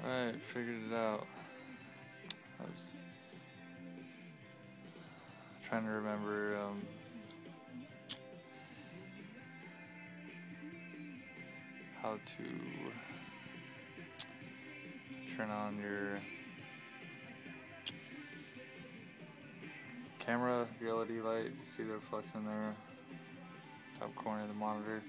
Alright, figured it out. I was trying to remember how to turn on your camera, your LED light. You see the reflection there, top corner of the monitor.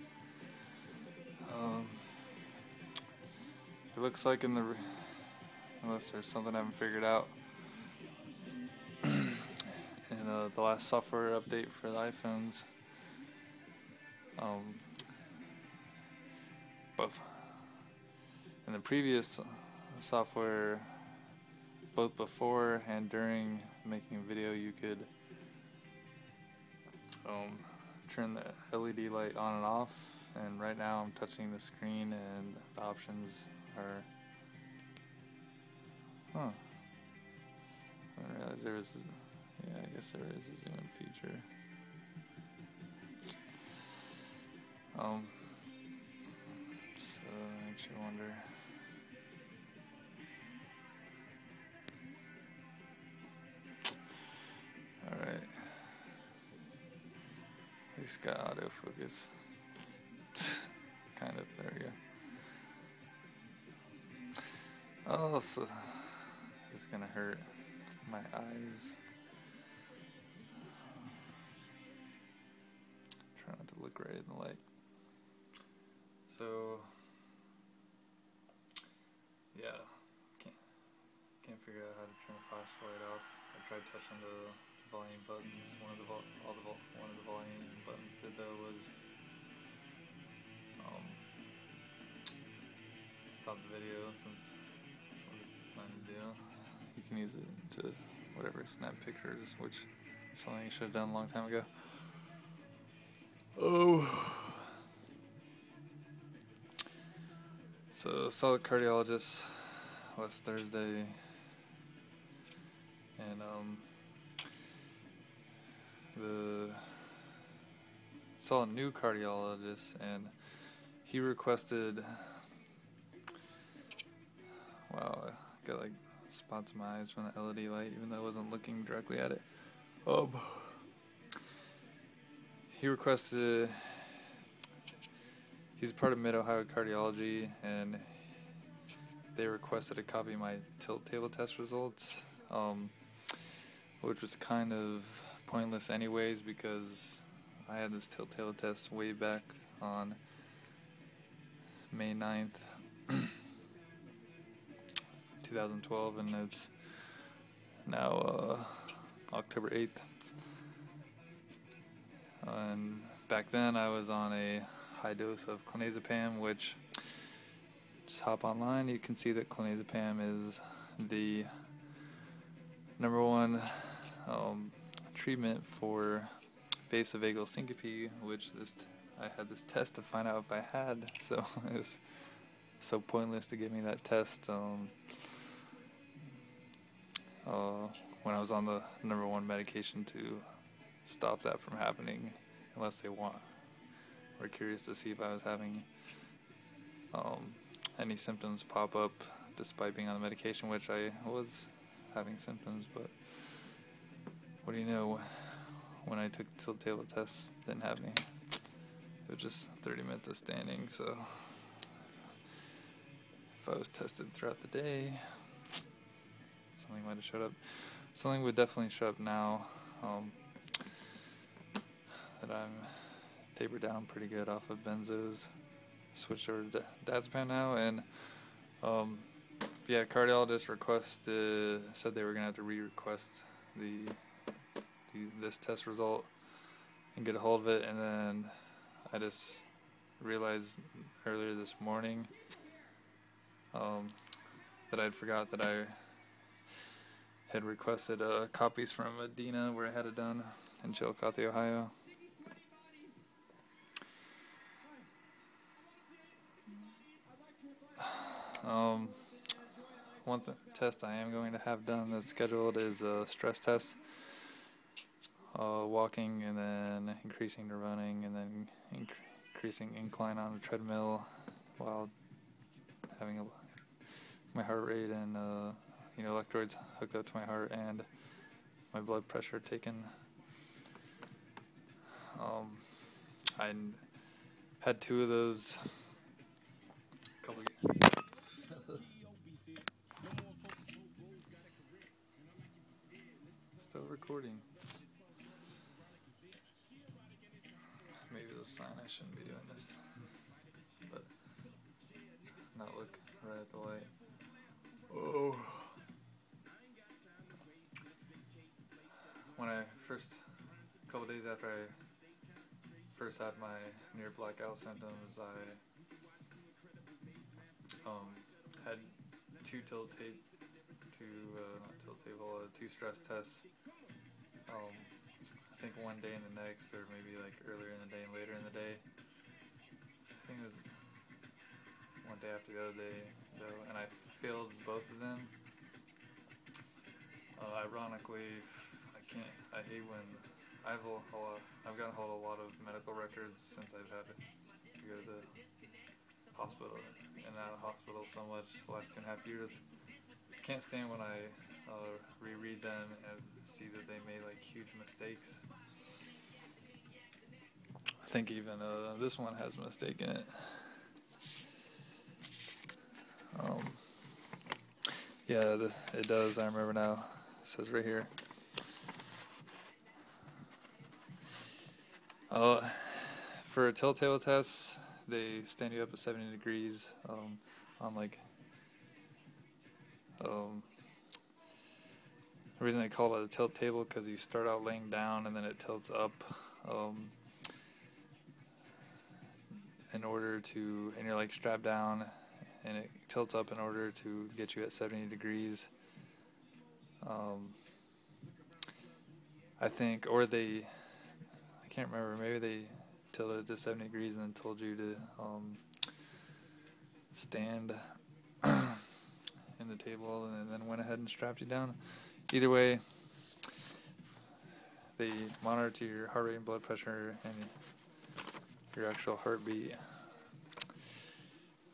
It looks like unless there's something I haven't figured out, in the last software update for the iPhones, but in the previous software, both before and during making a video, you could turn the LED light on and off, and right now I'm touching the screen and the options are, I didn't realize there was, I guess there is a zoom in feature. So makes you wonder. Alright. At least got autofocus. Kind of, there we go. Oh, so it's gonna hurt my eyes. Try not to look right in the light. So, yeah, can't figure out how to turn the flashlight off. I tried touching the volume buttons. One of the volume buttons did though was stop the video, since that's what it's designed to do. You can use it to whatever, snap pictures, which is something you should have done a long time ago. So saw the cardiologist last Thursday, and saw a new cardiologist, and he requested, wow, I got like spots in my eyes from the LED light, even though I wasn't looking directly at it. He requested, he's part of Mid-Ohio Cardiology, and they requested a copy of my tilt table test results, which was kind of pointless anyways, because I had this tilt table test way back on May 9th, 2012, and it's now October 8th. And back then I was on a high dose of clonazepam, which, just hop online, you can see that clonazepam is the #1 treatment for vasovagal syncope, which I had this test to find out if I had, so it was so pointless to give me that test when I was on the #1 medication to stop that from happening, unless they were curious to see if I was having any symptoms pop up despite being on the medication, which I was having symptoms, but what do you know, when I took tilt table tests, didn't have any. It was just 30 minutes of standing, so if I was tested throughout the day, something might have showed up. Something would definitely show up now, that I'm tapered down pretty good off of benzos, switched over to diazepam now, and yeah, cardiologist said they were gonna have to re-request this test result and get a hold of it, and then I just realized earlier this morning that I'd forgot that I had requested copies from Adina, where I had it done in Chillicothe, Ohio. One test I am going to have done that's scheduled is a stress test, walking and then increasing to running, and then increasing incline on a treadmill while having my heart rate and electrodes hooked up to my heart and my blood pressure taken. I had 2 of those. Still recording. Maybe the sign I shouldn't be doing this, but not look right at the light. Oh. When I first, a couple days after I first had my near blackout symptoms, I had 2 stress tests. I think one day and the next, or maybe like earlier in the day and later in the day. I think it was one day after the other day, though, and I failed both of them. Ironically, I hate when I've gotten hold of a lot of medical records since I've had to go to the hospital and out of hospital so much the last 2.5 years. I can't stand when I reread them and see that they made like huge mistakes. I think even this one has a mistake in it. Yeah, it does. I remember now. It says right here. For a tilt-table test, they stand you up at 70 degrees on like. The reason they call it a tilt table because you start out laying down and then it tilts up and you're like strapped down and it tilts up in order to get you at 70 degrees. I think, or I can't remember, maybe they tilted it to 70 degrees and then told you to stand in the table and then went ahead and strapped you down. Either way, they monitor your heart rate and blood pressure and your actual heartbeat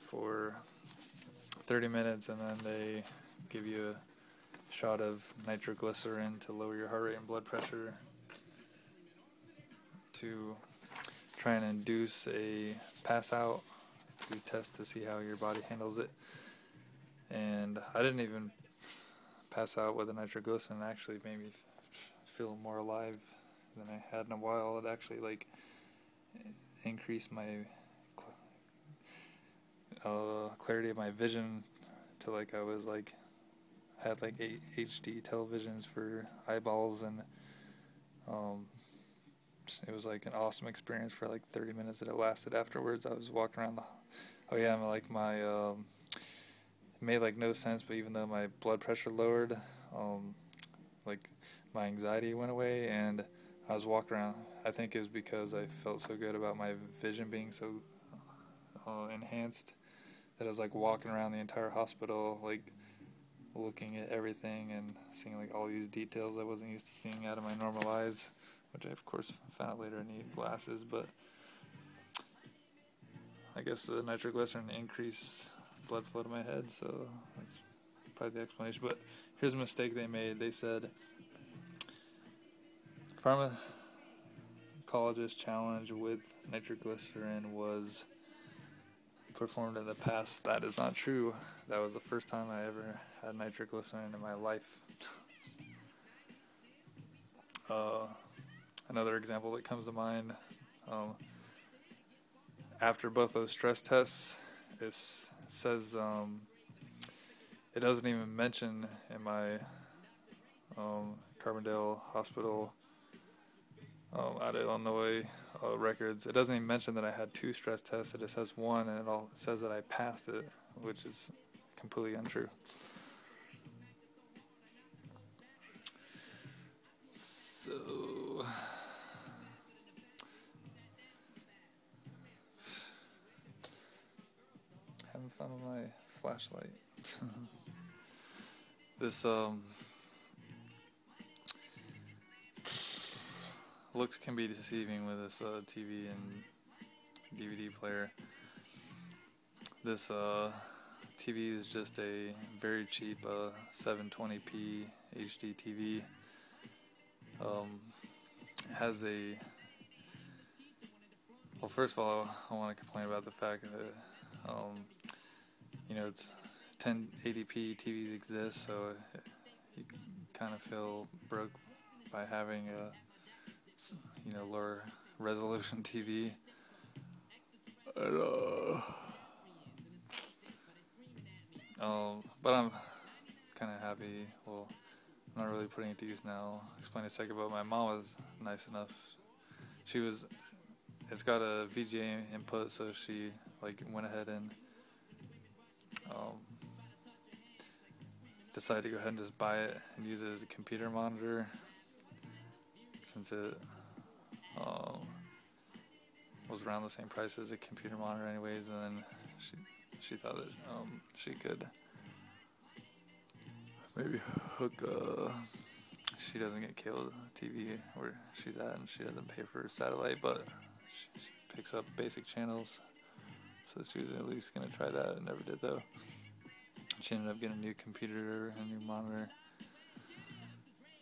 for 30 minutes, and then they give you a shot of nitroglycerin to lower your heart rate and blood pressure to try and induce a pass out to test to see how your body handles it. And I didn't even pass out with the nitroglycerin. It actually made me feel more alive than I had in a while. It actually like increased my clarity of my vision to like I was like had like HD televisions for eyeballs, and it was like an awesome experience for like 30 minutes that it lasted. Afterwards, I was walking around it made like no sense, but even though my blood pressure lowered, like my anxiety went away, and I was walking around. I think it was because I felt so good about my vision being so enhanced that I was like walking around the entire hospital, like looking at everything and seeing like all these details I wasn't used to seeing out of my normal eyes, which I of course found out later I need glasses. But I guess the nitroglycerin increased blood flow to my head, so that's probably the explanation. But here's a mistake they made. They said pharmacologist challenge with nitroglycerin was performed in the past. That is not true. That was the first time I ever had nitroglycerin in my life. Another example that comes to mind, after both those stress tests, it says it doesn't even mention in my Carbondale Hospital out of Illinois records, it doesn't even mention that I had 2 stress tests. It just says 1, and it all says that I passed it, which is completely untrue. So having fun with my flashlight. This looks can be deceiving with this TV and DVD player. This TV TV is just a very cheap 720p HD TV. It has a... Well, first of all, I want to complain about the fact that, it's 1080p TVs exist, so you kind of feel broke by having a, lower resolution TV. But I'm kind of happy. Well, I'm not really putting it to use now. I'll explain in a second, but my mom was nice enough. It's got a VGA input, so she went ahead and decided to go ahead and just buy it and use it as a computer monitor, since it was around the same price as a computer monitor anyways, and then she thought that she could maybe hook she doesn't get cable TV where she's at, and she doesn't pay for satellite, but she picks up basic channels, so she was at least going to try that. Never did though. She ended up getting a new computer and a new monitor,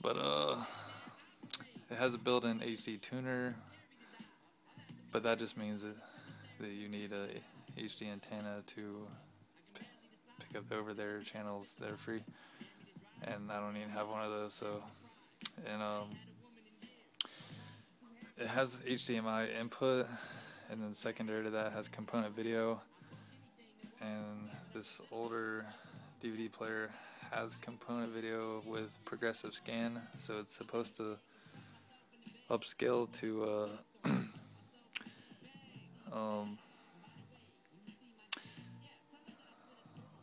but it has a built-in HD tuner, but that just means that you need a HD antenna to pick up the over-the-air channels that are free, and I don't even have one of those. So, and it has HDMI input, and then secondary to that has component video, and this older DVD player has component video with progressive scan, so it's supposed to upscale to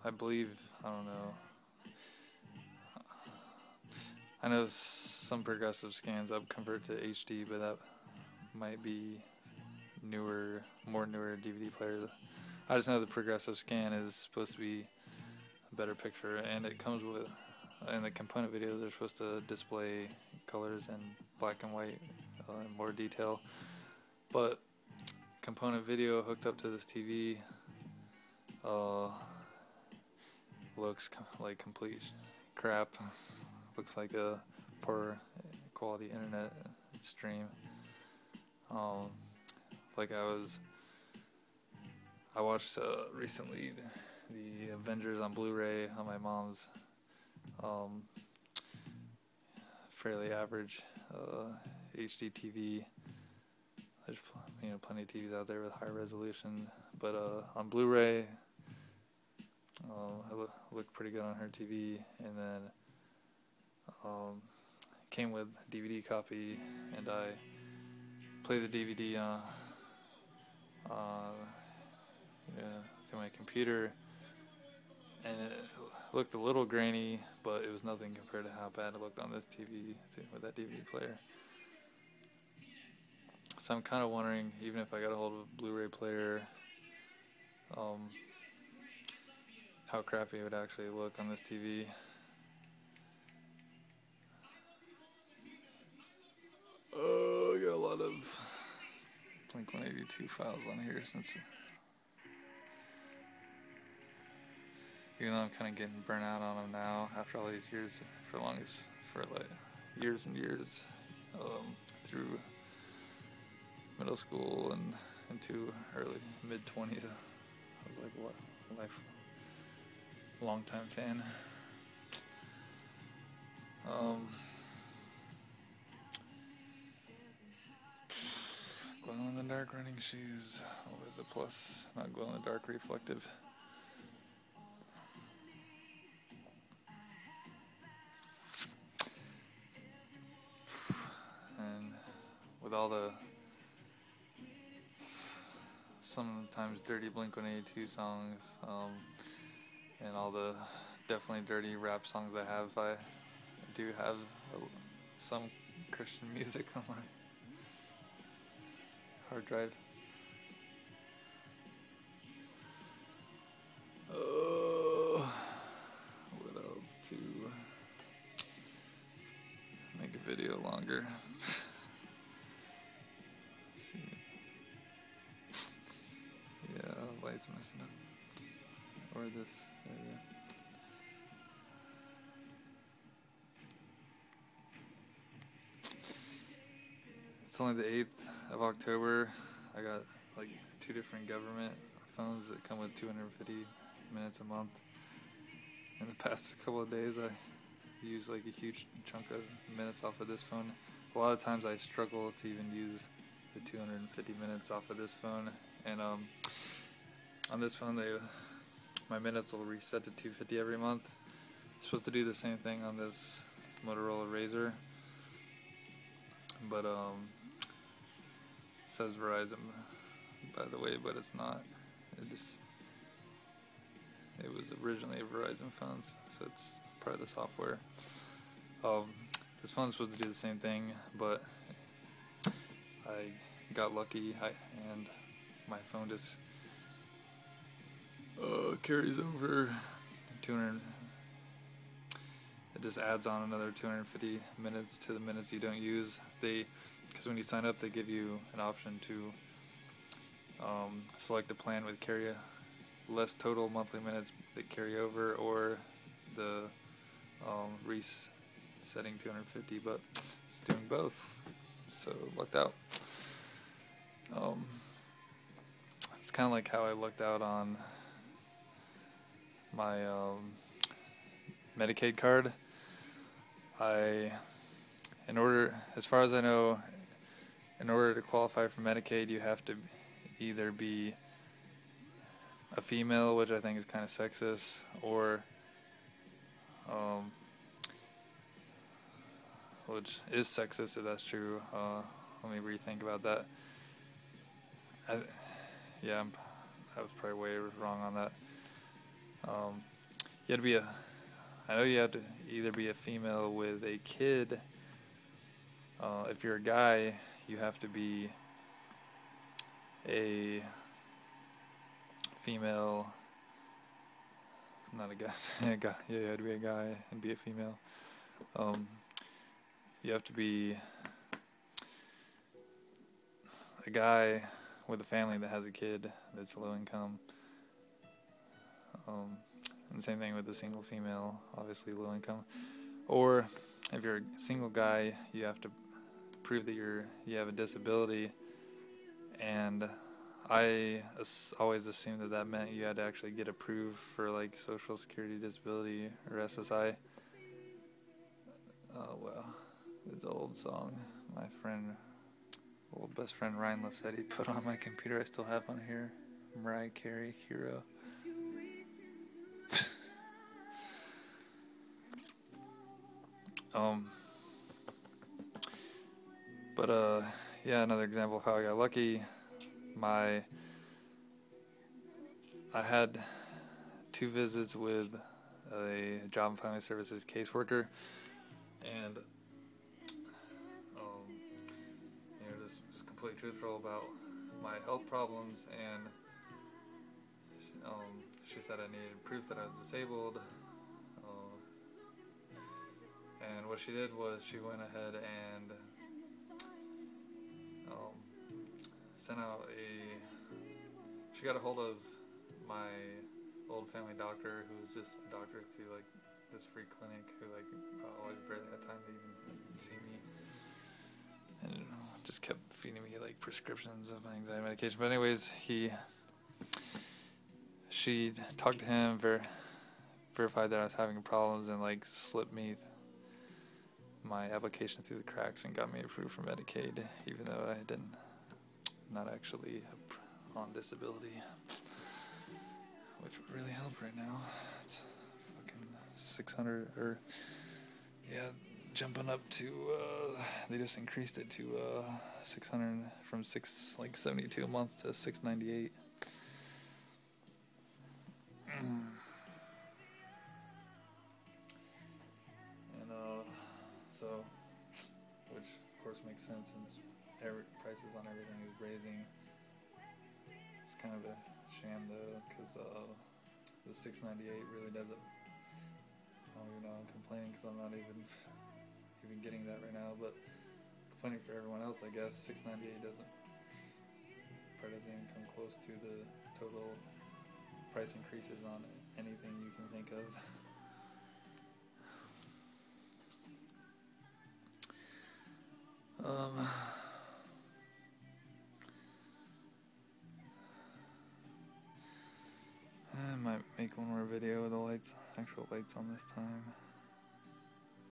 I believe, I don't know, I know some progressive scans up convert to HD, but that might be more newer DVD players. I just know the progressive scan is supposed to be a better picture, and it comes with, in the component videos, they're supposed to display colors in black and white in more detail. But component video hooked up to this TV looks like complete crap. Looks like a poor quality internet stream. I watched recently the Avengers on Blu-ray on my mom's fairly average HD TV. There's plenty of TVs out there with high resolution, but on Blu-ray, I looked pretty good on her TV, and then came with DVD copy, and I played the DVD through my computer, and it looked a little grainy, but it was nothing compared to how bad it looked on this TV with that DVD player. So I'm kind of wondering, even if I got a hold of a Blu-ray player, how crappy it would actually look on this TV. Oh, I got a lot of Blink-182 files on here, even though I'm kind of getting burnt out on them now after all these years, for years and years, through middle school and into early mid-20s. I was like, long-time fan. Glow-in-the-dark running shoes, always a plus. Not glow-in-the-dark reflective. And with all the sometimes dirty Blink-182 songs, and all the definitely dirty rap songs I do have some Christian music on my hard drive. What else to make a video longer? Let's see. Yeah, light's messing up. Or more of this area. It's only the 8th of October. I got like 2 different government phones that come with 250 minutes a month. In the past couple of days, I used like a huge chunk of minutes off of this phone. A lot of times I struggle to even use the 250 minutes off of this phone, and on this phone my minutes will reset to 250 every month. It's supposed to do the same thing on this Motorola Razr, but it says Verizon by the way, but it's not. It was originally a Verizon phone, so it's part of the software. This phone's supposed to do the same thing, but I got lucky, and my phone just carries over 200. It just adds on another 250 minutes to the minutes you don't use. Because when you sign up, they give you an option to select a plan with less total monthly minutes that carry over, or the resetting 250, but it's doing both, so lucked out. It's kind of like how I lucked out on my Medicaid card. As far as I know, in order to qualify for Medicaid, you have to either be a female, which I think is kind of sexist, or which is sexist if that's true. Let me rethink about that. I was probably way wrong on that. You had to be I know you have to either be a female with a kid. If you're a guy, you have to be a female, not a guy. Yeah, you have to be a guy and be a female. You have to be a guy with a family that has a kid that's low income. And the same thing with the single female, obviously low income. Or if you're a single guy, you have to prove that you have a disability. And I always assumed that meant you had to actually get approved for like Social Security Disability or SSI. Oh well, it's an old song. My old best friend Ryan Lassetti put on my computer. I still have on here. Mariah Carey, Hero. Another example of how I got lucky. I had 2 visits with a Job and Family Services caseworker, and just was completely truthful about my health problems, and she said I needed proof that I was disabled. And what she did was she went ahead and sent out she got a hold of my old family doctor, who was just a doctor through like this free clinic, who like always barely had time to even see me, and just kept feeding me like prescriptions of my anxiety medication. But anyways, she talked to him, verified that I was having problems, and like slipped me my application through the cracks and got me approved for Medicaid, even though I not actually on disability, which would really help right now. It's fucking 600, jumping up to they just increased it to 600 from 672 a month to 698. Which of course makes sense since prices on everything is raising. It's kind of a sham though, because the 698 really doesn't. I don't even know. I'm complaining because I'm not even getting that right now, but complaining for everyone else, I guess. 698 doesn't even come close to the total price increases on it. anything you can think of. I might make one more video with the lights, actual lights on this time.